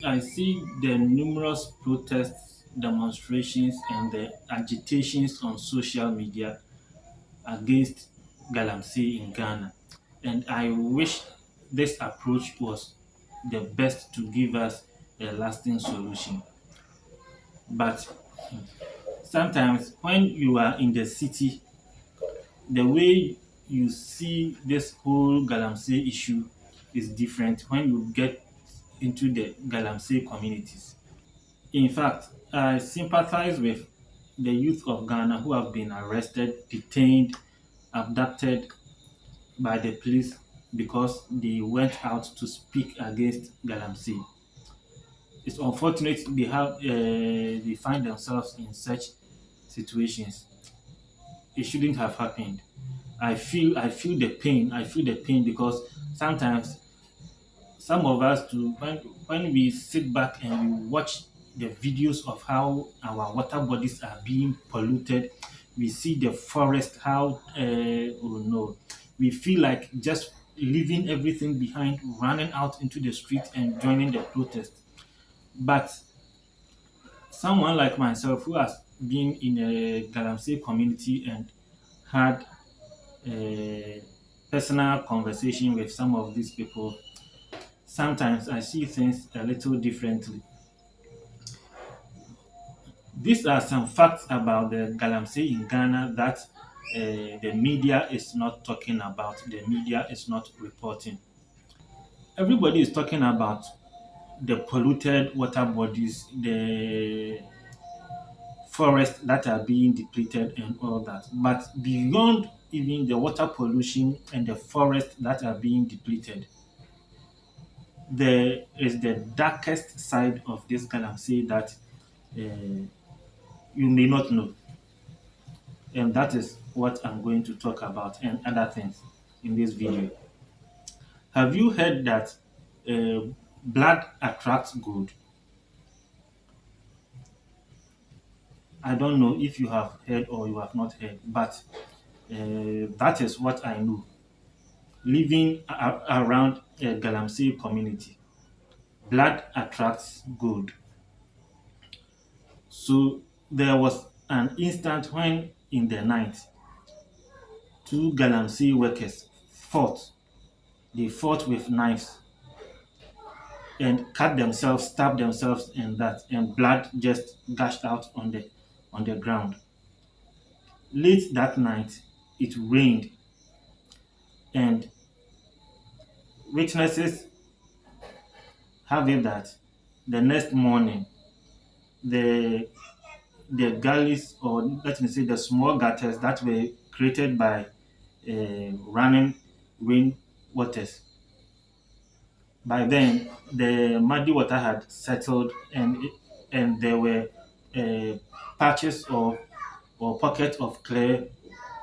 I see the numerous protests, demonstrations, and the agitations on social media against Galamsey in Ghana. And I wish this approach was the best to give us a lasting solution. But sometimes when you are in the city, the way you see this whole Galamsey issue is different when you get into the Galamsey communities. In fact, I sympathize with the youth of Ghana who have been arrested, detained, abducted by the police because they went out to speak against Galamsey. It's unfortunate they find themselves in such situations. It shouldn't have happened. I feel the pain. I feel the pain because sometimes some of us too, when we sit back and we watch the videos of how our water bodies are being polluted, we see the forest, how oh no, we feel like just leaving everything behind, running out into the street and joining the protest. But someone like myself who has been in a Galamsey community and had a personal conversation with some of these people, sometimes I see things a little differently. These are some facts about the Galamsey in Ghana that the media is not talking about, the media is not reporting. Everybody is talking about the polluted water bodies, the forests that are being depleted and all that. But beyond even the water pollution and the forests that are being depleted, there is the darkest side of this Galamsey that uh, you may not know. And that is what I'm going to talk about and other things in this video. Have you heard that blood attracts gold? I don't know if you have heard or you have not heard, but that is what I know. Living around a Galamsey community, blood attracts gold. So there was an instant when in the night, two Galamsey workers fought. They fought with knives and cut themselves, stabbed themselves in that, and blood just gushed out on the ground. Late that night, it rained, and witnesses have it that the next morning, the gullies, or let me say the small gutters that were created by running rain waters. By then, the muddy water had settled, and there were uh, patches or pockets of clear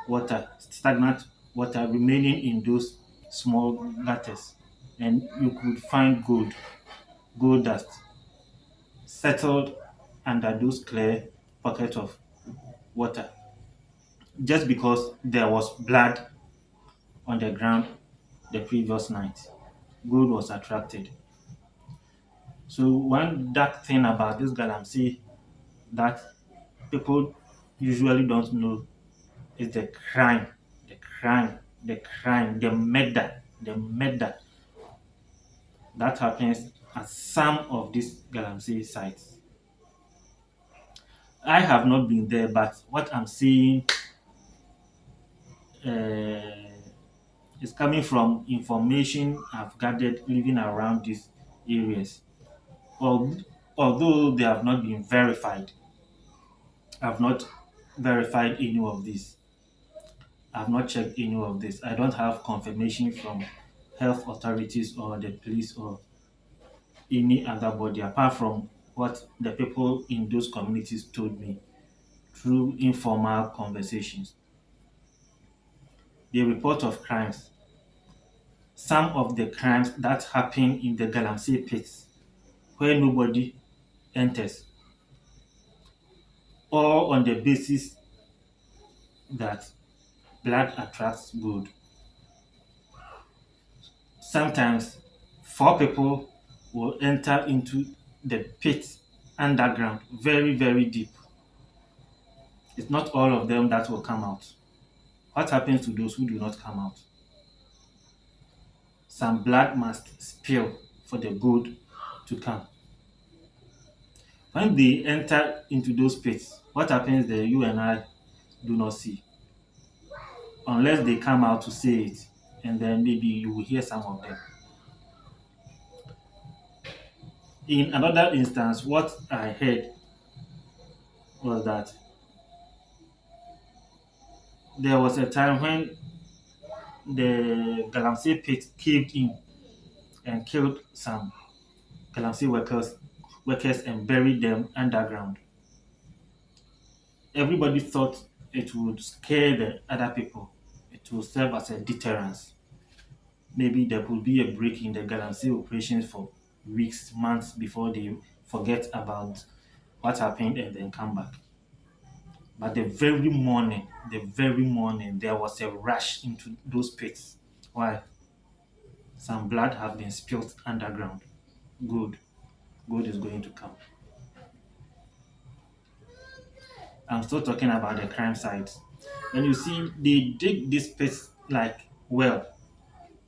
water, stagnant water remaining in those small gutters, and you could find gold dust settled under those clear pockets of water, just because there was blood on the ground the previous night. Gold was attracted. So one dark thing about this Galamsey that people usually don't know is the murder that happens at some of these Galamsey sites. I have not been there, but what I'm seeing uh, is coming from information I've gathered living around these areas. Al- Although they have not been verified, I've not verified any of this. I've not checked any of this. I don't have confirmation from health authorities or the police or any other body apart from what the people in those communities told me through informal conversations. The report of crimes, some of the crimes that happen in the Galamsey pits where nobody enters, all on the basis that blood attracts gold. Sometimes four people will enter into the pit underground very, very deep. It's not all of them that will come out. What happens to those who do not come out? Some blood must spill for the gold to come. When they enter into those pits, what happens there you and I do not see unless they come out to say it, and then maybe you will hear some of them. In another instance, what I heard was that there was a time when the Galamsey pit caved in and killed some Galamsey workers and buried them underground. Everybody thought it would scare the other people. It will serve as a deterrence. Maybe there could be a break in the Galamsey operations for weeks, months before they forget about what happened and then come back. But the very morning, there was a rush into those pits. Why? Some blood have been spilled underground. Good. Good is going to come. I'm still talking about the crime sites. And you see, they dig these pits like well,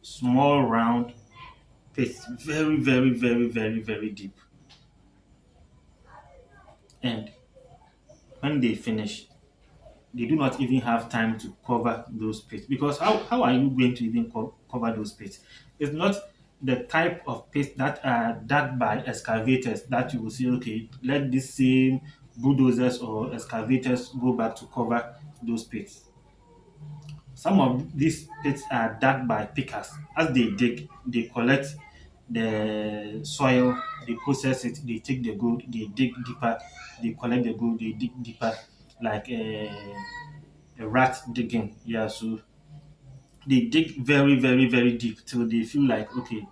small round pits, very, very, very, very, very deep. And when they finish, they do not even have time to cover those pits because how are you going to even cover those pits? It's not the type of pits that are dug by excavators that you will say, okay, let this same bulldozers or excavators go back to cover those pits. Some of these pits are dug by pickers. As they dig, they collect the soil, they process it, they take the gold, they dig deeper, they collect the gold, they dig deeper, like a rat digging. Yeah, so they dig very, very, very deep till they feel like okay,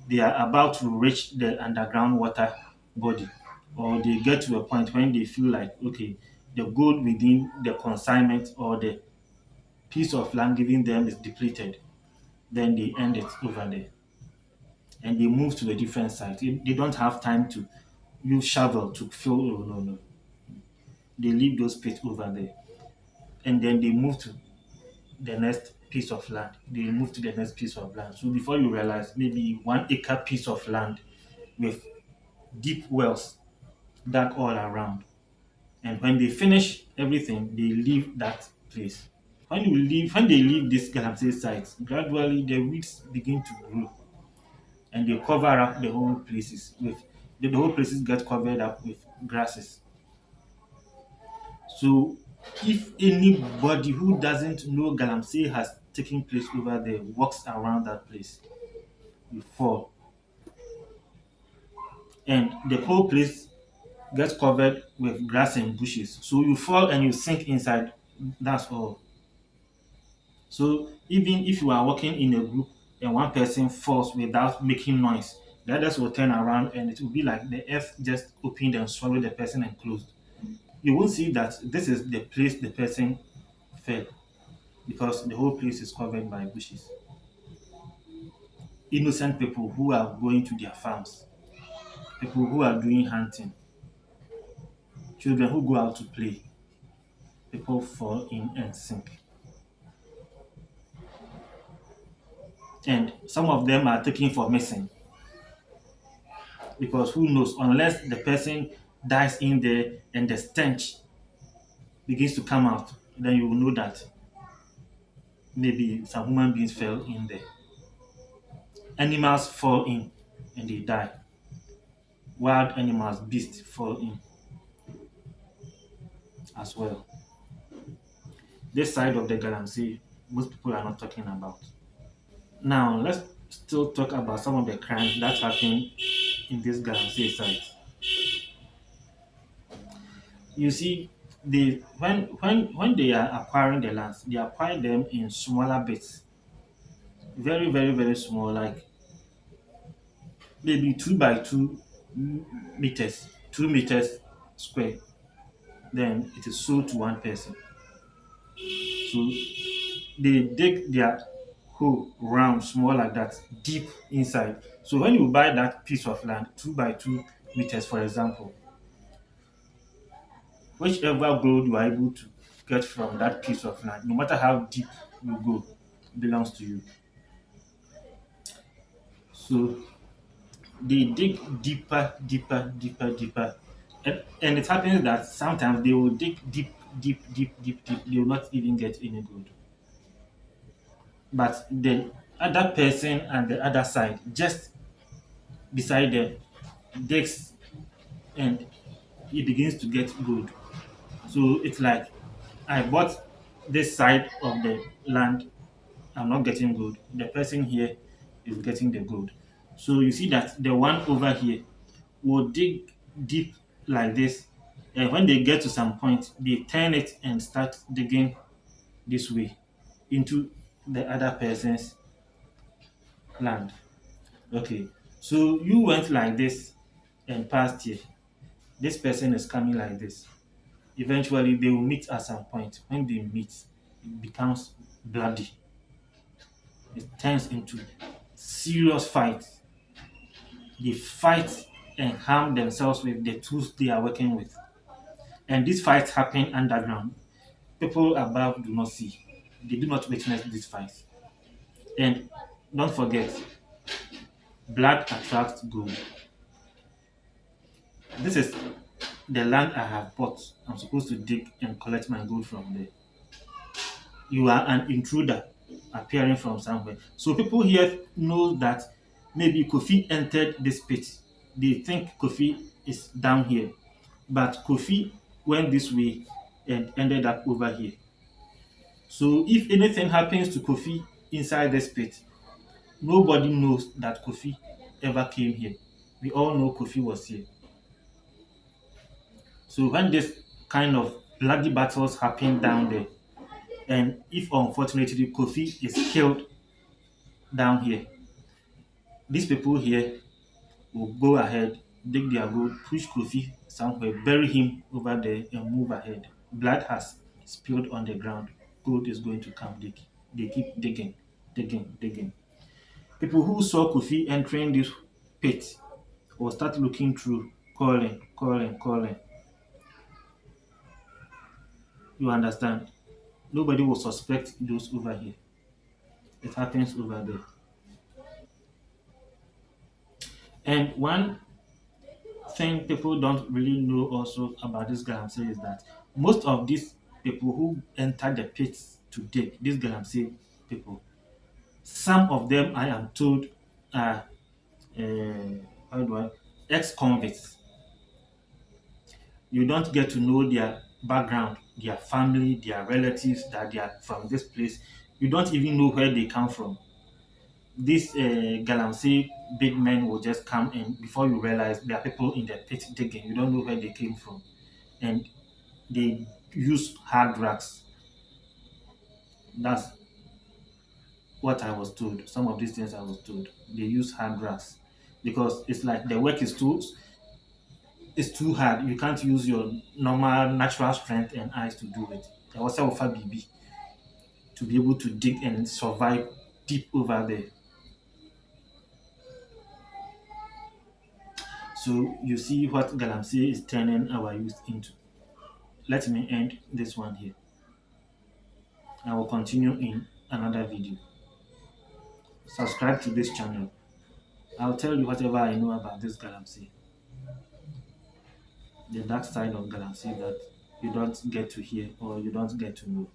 they are about to reach the underground water body, or they get to a point when they feel like okay, the gold within the consignment or the piece of land given them is depleted. Then they end it over there and they move to a different site. They don't have time to use shovel to fill. Oh, no, no. They leave those pits over there and then they move to the next piece of land. They move to the next piece of land. So before you realize, maybe 1 acre piece of land with deep wells dug all around. And when they finish everything, they leave that place. When they leave this Galamsey site, gradually the weeds begin to grow and they cover up the whole places with the whole places get covered up with grasses. So if anybody who doesn't know Galamsey has taken place over there walks around that place, you fall. And the whole place gets covered with grass and bushes. So you fall and you sink inside. That's all. So even if you are walking in a group and one person falls without making noise, the others will turn around and it will be like the earth just opened and swallowed the person and closed. You won't see that this is the place the person fell because the whole place is covered by bushes. Innocent people who are going to their farms, people who are doing hunting, children who go out to play, people fall in and sink. And some of them are taken for missing because who knows, unless the person dies in there and the stench begins to come out, then you will know that maybe some human beings fell in there. Animals fall in and they die. Wild animals, beasts fall in as well. This side of the Galamsey, most people are not talking about. Now, let's still talk about some of the crimes that happen in this Galamsey site. You see, when they are acquiring the lands, they acquire them in smaller bits, very, very, very small, like maybe 2 by 2 meters, 2 meters square. Then it is sold to one person. So they dig their hole round, small like that, deep inside. So when you buy that piece of land, 2 by 2 meters, for example, whichever gold you are able to get from that piece of land, no matter how deep you go, belongs to you. So they dig deeper, deeper, deeper, deeper. And it happens that sometimes they will dig deep, deep, deep, deep, deep. They will not even get any gold. But the other person and the other side, just beside them, digs and he begins to get gold. So it's like I bought this side of the land, I'm not getting gold. The person here is getting the gold. So you see that the one over here will dig deep like this. And when they get to some point, they turn it and start digging this way into the other person's land. Okay. So you went like this and passed here. This person is coming like this. Eventually, they will meet at some point. When they meet, it becomes bloody. It turns into serious fight. They fight and harm themselves with the tools they are working with. And these fights happen underground. People above do not see. They do not witness these fights. And don't forget, blood attracts gold. This is the land I have bought. I'm supposed to dig and collect my gold from there. You are an intruder appearing from somewhere. So people here know that maybe Kofi entered this pit. They think Kofi is down here. But Kofi went this way and ended up over here. So if anything happens to Kofi inside this pit, nobody knows that Kofi ever came here. We all know Kofi was here. So when this kind of bloody battles happen down there, and if unfortunately Kofi is killed down here, these people here will go ahead, dig their gold, push Kofi somewhere, bury him over there, and move ahead. Blood has spilled on the ground. Gold is going to come. They keep digging, digging, digging. People who saw Kofi entering this pit will start looking through, calling, calling, calling. You understand? Nobody will suspect those over here. It happens over there. And one thing people don't really know also about this Galamsey is that most of these people who enter the pits to dig, these Galamsey people, some of them I am told are how do I ex-convicts. You don't get to know their background, their family, their relatives, that they are from this place. You don't even know where they come from. These Galamsey big men will just come and before you realize there are people in the pit digging. You don't know where they came from. And they use hard drugs. That's what I was told. Some of these things I was told. They use hard drugs because it's like the work is too hard. You can't use your normal natural strength and eyes to do it. I was also BB to be able to dig and survive deep over there. So you see what Galamsey is turning our youth into. Let me end this one here. I will continue in another video. Subscribe to this channel. I'll tell you whatever I know about this Galamsey. The dark side of Galamsey that you don't get to hear or you don't get to know.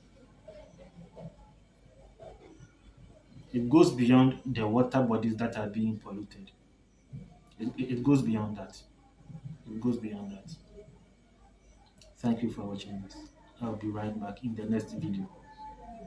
It goes beyond the water bodies that are being polluted. It goes beyond that. It goes beyond that. Thank you for watching this. I'll be right back in the next video.